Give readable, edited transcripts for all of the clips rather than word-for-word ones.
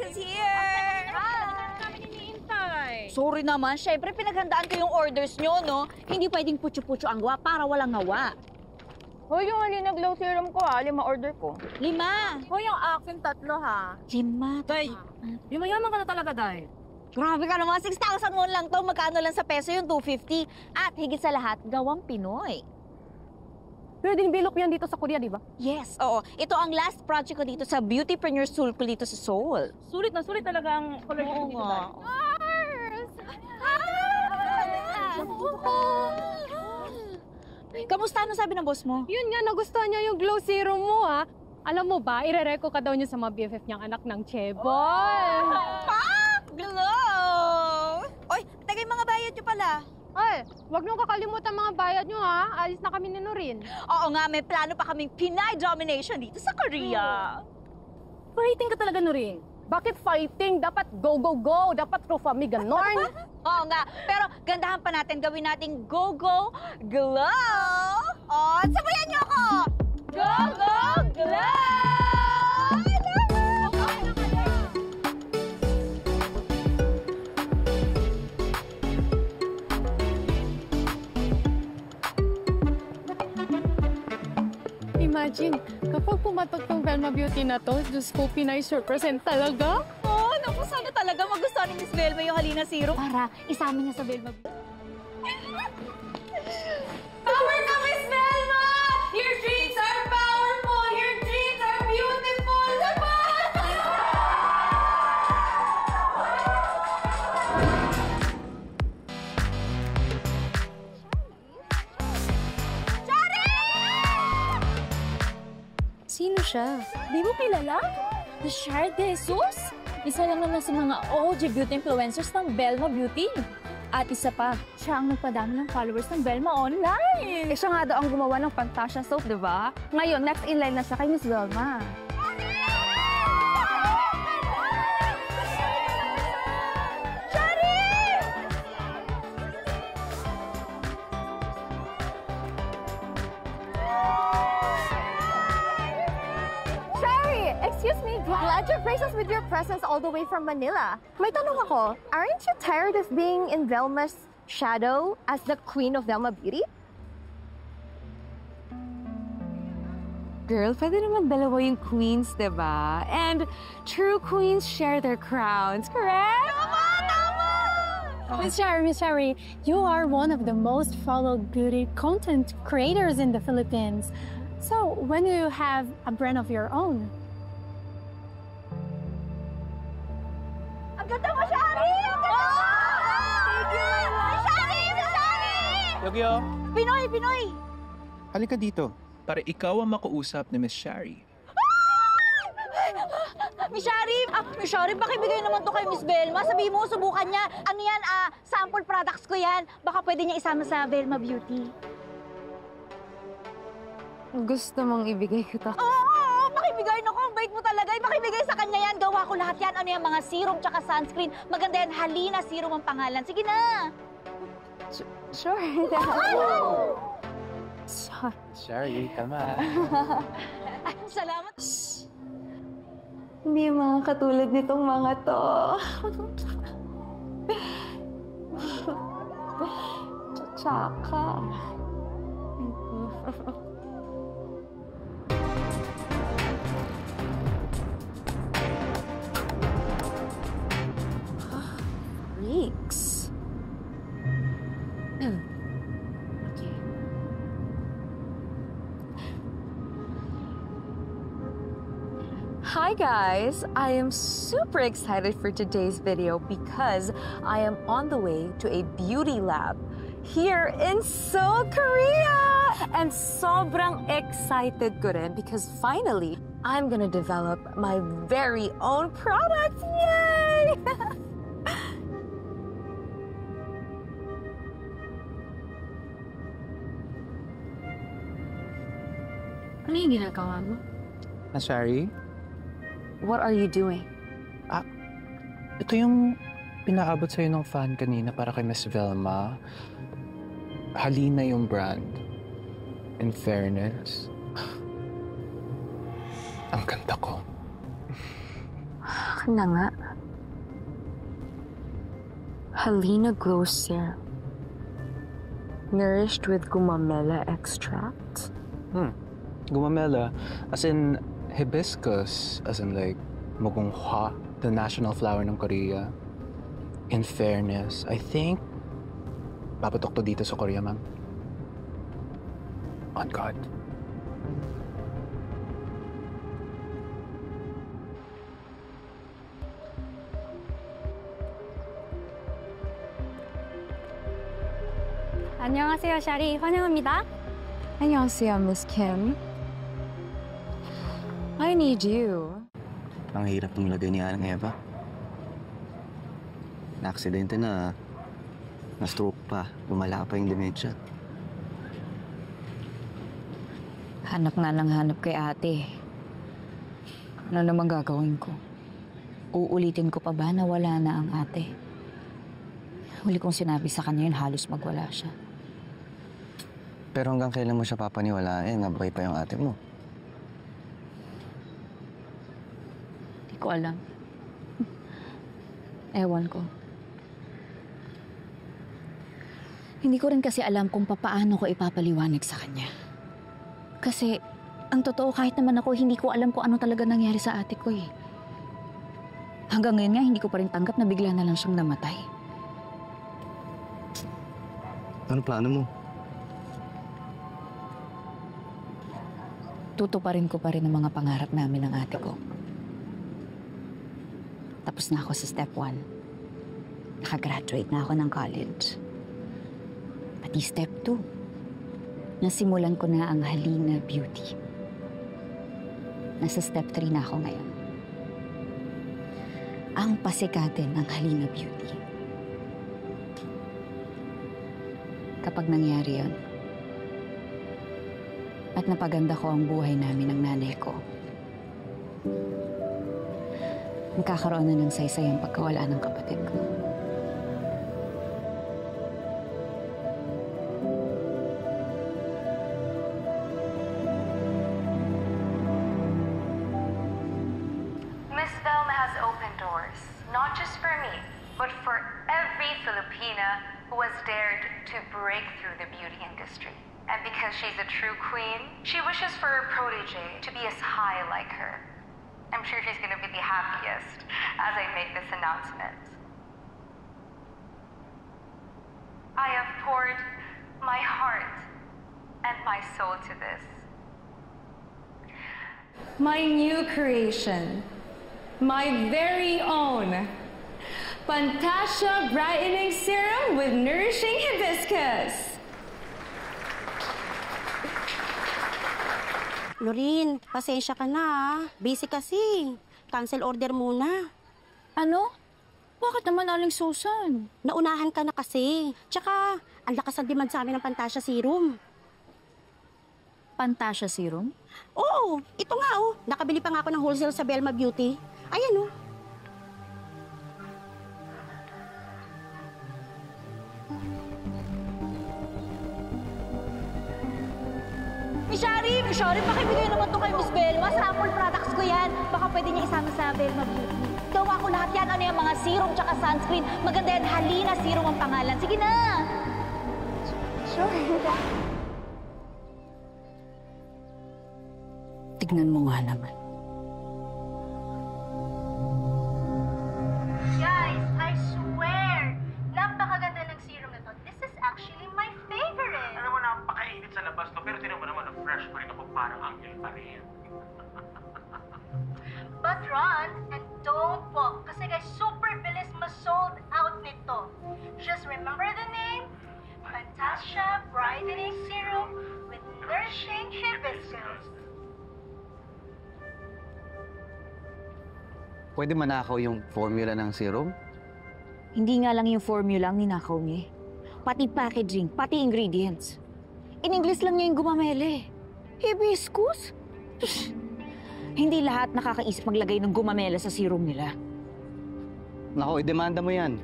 is here! Namin iniintay. Sorry naman, syempre pinaghandaan ko yung orders nyo, no? Hindi pwedeng putyo-putyo ang gawa para walang ngawa. Hoy, yung halina glow serum ko ha, 5 order ko. 5. Hoy, yung akin 3 ha. 5. Day, mayaman ka na talaga, Day. Grabe ka naman, 6,000 mo lang to. Magkano lang sa peso yung 250. At higit sa lahat, gawang Pinoy. Pero dinbilok yan dito sa Korea, di ba? Yes, oo. Ito ang last project ko dito sa Beautypreneur School ko dito sa Seoul. Sulit na sulit talaga ang color Oo dito, nga. Kamusta? Ano sabi ng boss mo? Yun nga, nagustuhan niya yung glow serum mo, ha? Alam mo ba, ire-reco ka daw niya sa mga BFF niyang anak ng Chebol. Pop Glow! Oy, teka yung mga bayad nyo pala. Ay, wag niyong kakalimutan mga bayad niyo, ha? Alis na kami ni Nurin. Oo nga, may plano pa kaming Pinay domination dito sa Korea. Fighting ka talaga, Nuring. Bakit fighting? Dapat go, go, go. Dapat Rufami ganon. Oo nga, pero gandahan pa natin, gawin nating Go Go Glow! Oh, sabayan niyo ako! Go Go Glow! Imagine, kapag pumatok tong Velma Beauty na to, Diyos ko, Pinay represent talaga. Oh, naku, sana talaga magustuhan ni Miss Velma yung Halina Serum para isama niya sa Velma. Power ka, Miss Velma! Your dreams are powerful! Your dreams are beautiful! Diba? Sino siya? Di mo kilala? The Shard de Jesus? Isa lang naman sa mga OG beauty influencers ng Velma Beauty. At isa pa, siya ang nagpadami ng followers ng Velma online. Eh, siya nga daw ang gumawa ng Fantasia soap, di ba? Ngayon, next in line na siya kay Miss Velma. Excuse me, glad you graced us with your presence all the way from Manila. May tanong ako, aren't you tired of being in Velma's shadow as the queen of Velma Beauty? Girl, pwede naman dalawa yung queens, diba? And true queens share their crowns, correct? Miss Shari, you are one of the most followed beauty content creators in the Philippines. So, when do you have a brand of your own? Ang ganda mo, Shari! Ang ganda mo! Thank you! Shari! Shari! Yogyo, Pinoy! Pinoy! halika dito para ikaw ang makuusap ni Miss Shari. Miss Shari! Miss Shari, pakibigay naman to kay Miss Velma. Sabihin mo, subukan niya. Ano yan? Sample products ko yan. Baka pwede niya isama sa Velma Beauty. Gusto mong ibigay ko to? Oo! Pakibigay na ko. Ang bait mo talaga. Pakibigay sa kanya yan. Gawa ko lahat yan. Ano yan? Mga serum tsaka sunscreen. Maganda yan. Halina Serum ang pangalan. Sige na! Sure. Shari, tama. Ay, salamat. Hindi mga katulad nitong mga to. Tsaka. Freaks. Okay. Hi guys! I am super excited for today's video because I am on the way to a beauty lab here in Seoul, Korea! And sobrang excited ko rin because finally, I'm gonna develop my very own product! Yay! Ano yung ginagawa mo? Shari, What are you doing? ito yung pinaabot sa'yo ng fan kanina para kay Miss Velma. Halina yung brand. In fairness, ang ganda ko. Akin na nga. Halina Glow Serum. Nourished with gumamela extract. Gumamela, as in hibiscus, as in like mugunghwa, the national flower ng Korea. In fairness, I think papatok to dito sa Korea, ma'am. On God. 안녕하세요, 샤리. 환영합니다. 안녕하세요, Miss Kim. I need you. Ang hirap ng lagay ni Anang Eva. Na-aksidente na, na-stroke pa, lumala pa yung dementia. Hanap nga ng hanap kay ate. Ano naman gagawin ko? Uulitin ko pa ba na wala na ang ate? Huli kong sinabi sa kanya yun, halos magwala siya. Pero hanggang kailan mo siya papaniwalain na buhay pa yung ate mo? Hindi ko alam. Ewan ko. Hindi ko rin kasi alam kung papaano ko ipapaliwanag sa kanya. Kasi, ang totoo kahit naman ako, hindi ko alam kung ano talaga nangyari sa ate ko eh. Hanggang ngayon nga, hindi ko pa rin tanggap na bigla na lang siyang namatay. Ano plano mo? Tutuparin ko pa rin ang mga pangarap namin ng ate ko. Tapos na ako sa step 1. Nakagraduate na ako ng college. Pati step 2. Nasimulan ko na ang Halina Beauty. Nasa step 3 na ako ngayon. Ang pasikatin ng Halina Beauty. Kapag nangyari yun, at napaganda ko ang buhay namin ng nanay ko, magkakaroon na ng saysayang pagkawala ng kapatid ko. Miss Velma has opened doors, not just for me, but for every Filipina who has dared to break through the beauty industry. And because she's a true queen, she wishes for her protege to be as high like her. I'm sure she's going to be the happiest as I make this announcement. I have poured my heart and my soul to this. My new creation, my very own Fantasia Brightening Serum with Nourishing Hibiscus. Lorin, pasensya ka na ah. Busy kasi. Cancel order muna. Ano? Bakit naman, Aling Susan? Naunahan ka na kasi. Tsaka, ang lakas ang demand sa amin ng Fantasia Serum. Fantasia Serum? Oo, ito nga oh. Nakabili pa nga ako ng wholesale sa Belma Beauty. Ayan oh. Miss Shari, pakibigay naman to kay Miss Belma. Sample products ko yan. Baka pwede niya isama sa Belma Beauty. Gawa ko lahat yan. Ano yung mga serum tsaka sunscreen. Maganda yan, Halina Serum ang pangalan. Sige na! Sure. Tignan mo nga naman. Guys, I swear, napakaganda ng serum na to. This is actually my favorite. Alam mo, napakainit sa labas to, pero tinan mo naman, fresh pa rin ako, parang anghel pa rin. But run and don't walk. Kasi guys, super bilis ma-sold out nito. Just remember the name, Fantasia Brightening Serum with Nourishing Hibiscus. Pwede manakaw yung formula ng serum? Hindi nga lang yung formula ang ninakaw niya. Pati packaging, pati ingredients. In English lang niya yung gumamele. Hibiscus? Hindi lahat nakakaisip maglagay ng gumamela sa serum nila. Nako, idemanda mo yan.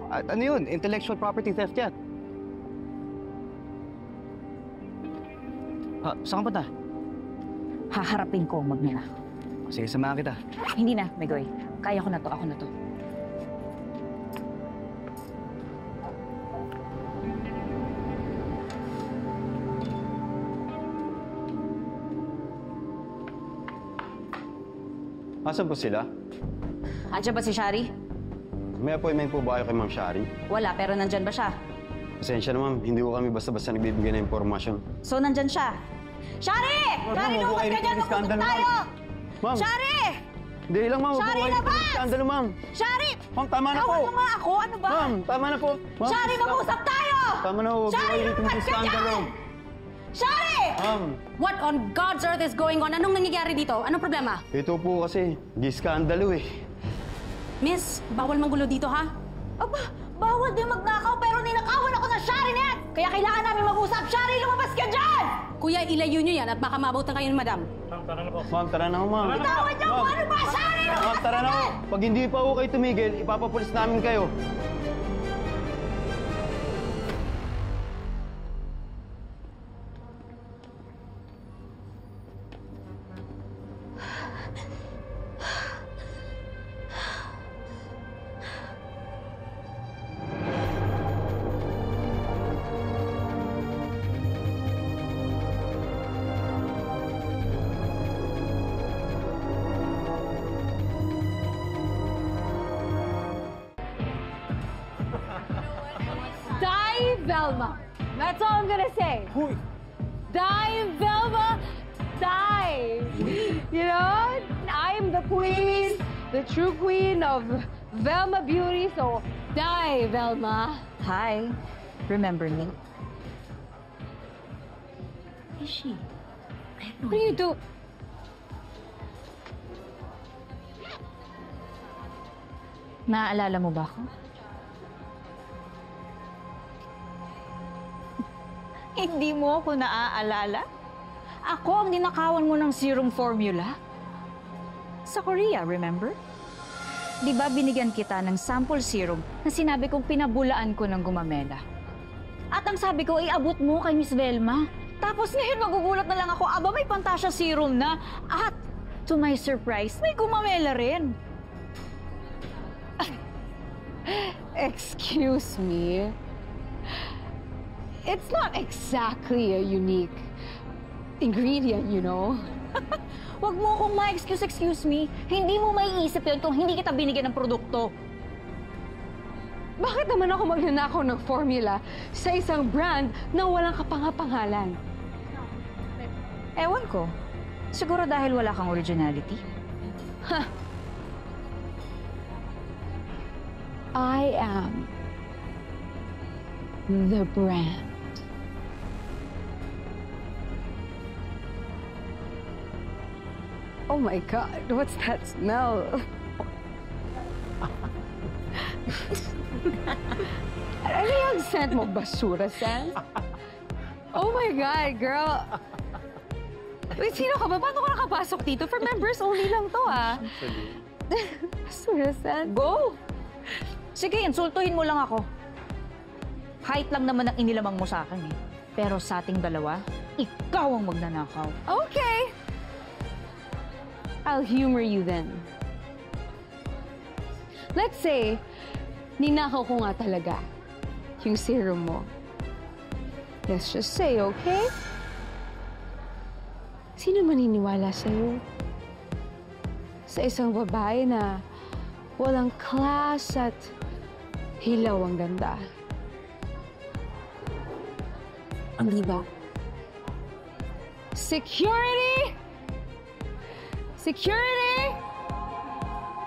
At ano yun? Intellectual property theft yan. Saan ka ba ta? Haharapin ko ang magnanakaw. Sige, samahan kita. Hindi na, Megoy. Kaya ko na to, ako na to. Asan po sila? Andiyan ba si Shari? May appointment po ba kayo kay Ma'am Shari? Wala, pero nandyan ba siya? Pasensya na ma'am, hindi ko kami basta-basta nagbibigay ng impormasyon. So, nandyan siya. Shari! Shari, lumabas ka dyan! Mag-usap tayo! Ma'am! Shari! Hindi lang ma'am, Shari, huwag po labas! kayo skandalo ma'am. Shari! Ma'am, tama na po! Tawan mo nga ako, ano ba? Ma'am, tama na po! Ma'am, Shari, mag-usap tayo! Tama na, huwag po Shari, kayo dito lumabas ka mag-skandalo. dyan! Shari! Ma'am, What on God's earth is going on? Anong nangyayari dito? Anong problema? ito po kasi, giskandalo eh. Miss, bawal manggulo dito, ha? Aba, bawal din magnakaw pero ninakawan ako ng Shari net! Kaya kailangan namin mag-usap. Shari, lumabas ka dyan! Kuya, ilayo nyo yan at baka maabutan kayo ng madam. Ma'am, tara na ho, ma'am. Bitawan niyo ako! Ano ba? Shari, Ma'am, lumabas ka tara na ho. dyan! Pag hindi pa ho kayo tumigil, ipapapulis namin kayo. Die, Velma. That's all I'm gonna say. Die, Velma. Die. You know, I'm the queen, the true queen of Velma Beauty, so die, Velma. Hi. Remember me? Is she? What do you do? Naaalala mo ba ako? Hindi mo ako naaalala? Ako ang ninakawan mo ng serum formula? Sa Korea, remember? Di ba binigyan kita ng sample serum na sinabi kong pinabulaan ko ng gumamela? At ang sabi ko, iabot mo kay Miss Velma. Tapos ngayon magugulat na lang ako, aba may Pantasya serum na. At to my surprise, may gumamela rin. Excuse me. It's not exactly a unique ingredient, you know. Huwag mo akong ma-excuse me. Hindi mo maiisip yun kung hindi kita binigyan ng produkto. Bakit naman ako magnanakaw ng formula sa isang brand na walang kapangapangalan? Ewan ko. Siguro dahil wala kang originality. I am the brand. Oh my God, what's that smell? Ano yung scent mo? Basura scent? Oh my God, girl. Wait, sino ka ba? Paano ka nakapasok dito? For members only lang to, ah. Basura scent? Go! Sige, insultuhin mo lang ako. Kahit lang naman ang inilamang mo sa akin eh. Pero sa ating dalawa, ikaw ang magnanakaw. Okay. I'll humor you then. Let's say, ninakaw ko nga talaga yung serum mo. Let's just say, okay? Sino maniniwala sa'yo? Sa isang babae na walang class at hilaw ang ganda. Hindi ba? Security! Security!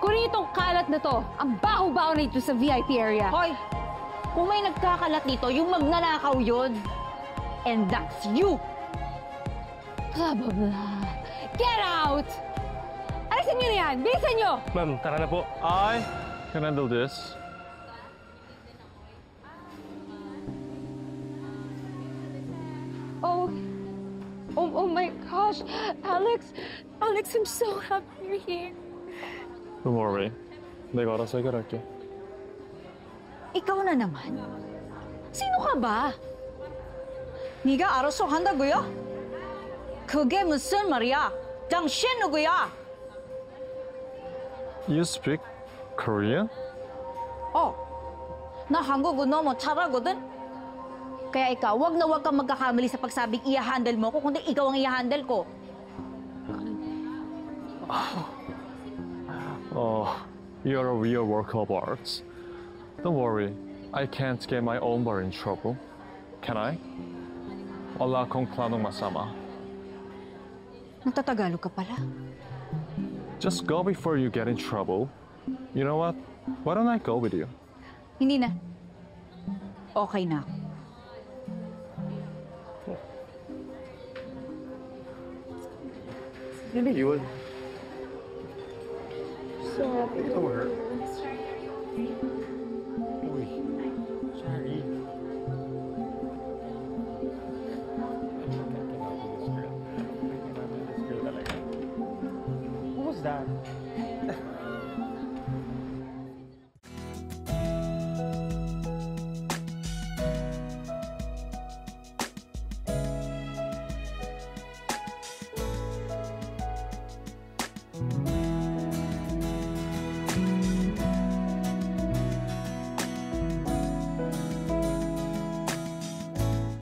Kunin itong kalat na to. Ang baho-baho na ito sa VIP area. Hoy! Kung may nagkakalat dito, yung magnanakaw yun. And that's you! Blah, blah, blah. Get out! Alisin nyo na yan! Bilisan nyo! Ma'am, tara na po. I can handle this. Oh my gosh! Alex! Alex, I'm so happy you're here. Don't worry. 내가 알아서 해결할게. Ikaw na naman. Sino ka ba? 네가 알아서 한다고요? 그게 무슨 말이야? 당신 누구야? You speak Korean? 나 한국어 너무 잘하거든? Kaya ikaw, wag na wag kang magkakamali sa pagsabing i-handle mo ko, kundi ikaw ang i-handle ko. Oh, you're a real work of art. Don't worry, I can't get my own bar in trouble. Can I? Wala akong planong masama. Nagtatagalog ka pala. Just go before you get in trouble. You know what? Why don't I go with you? Hindi na. Okay na ako. Hindi yun. So happy. Ito, her.